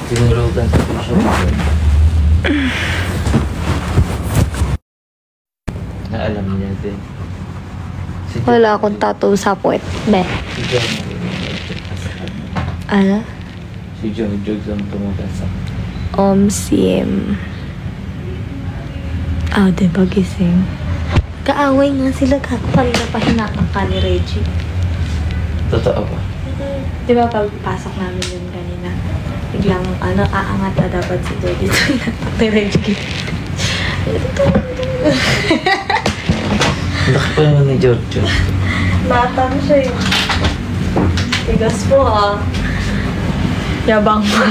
Tinurugan sa siya. Na alam niya din. Wala akong tattoo sa puwet. Be. Si John. Ano? Si John Jogs ang tumutan sa Sim. Diba gising? Kaaway nga sila kanina pa hinakang ka ni Reggie. Totoo ba? Diba pagpasok namin yun kanina? Biglang aangat na dapat si Jody ni Reggie. Laki pa naman ni Giorgio. Batang siya eh. Tigas po ah. Yabang mo.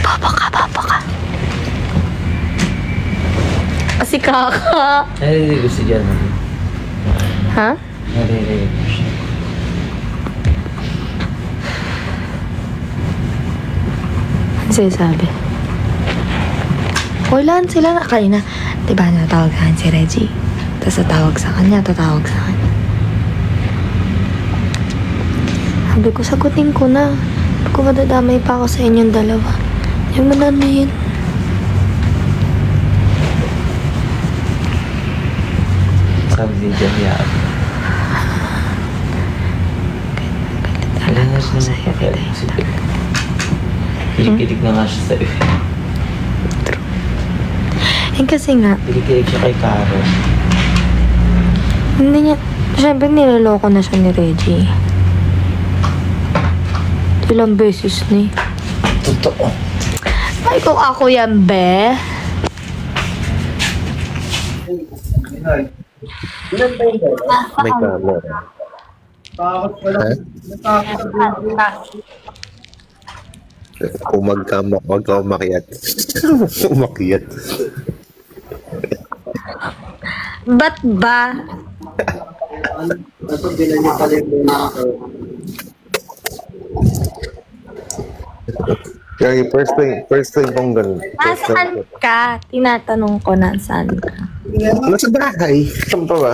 Baba ka. Kasi kaka. Naririnig ko si John. Ha? Naririnig ko siya. Ano sinasabi? Wala sila na kanina. Diba natawag sa si Reggie? Tapos tatawag sa kanya. Sabi ko, sagutin ko na. Sabi ko, madadamay pa ako sa inyong dalawa. Yung madami yun. Sabi ni John, yaab. Galit ako sa'yo. Kilig na nga siya sa'yo. Kasi nga, Kilig siya kay Caro. hindi niya, syempre niloloko na siya ni Reggie. Ilang beses ni. Totoo. Ay, kung ako yan, be. May camera. Ha? Kung wag ka umakyat. Umakyat. Ba't ba? Kaya first thing kong ganun. Nasaan ka? Tinatanong ko nasaan ka. Nasa bahay. Saan pa ba?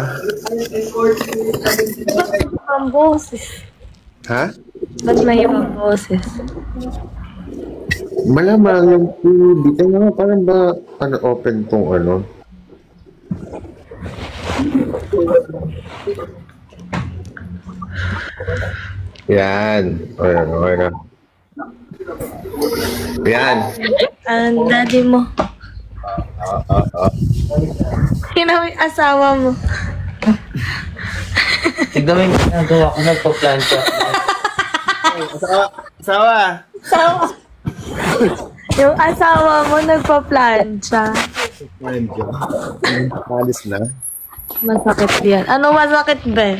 Ang boses. Ha? Ba't may ibang boses? Malamang yung TV. Ay nga, parang ba open tong ano? Yan. Okay na. Yan. Ang daddy mo. Sino yung asawa mo? Tignan mo yung ginagawa ko, nagpa-plancha. Sawa. Yung asawa mo nagpa-plancha. Alis na. Masakit yan. Ano masakit, be?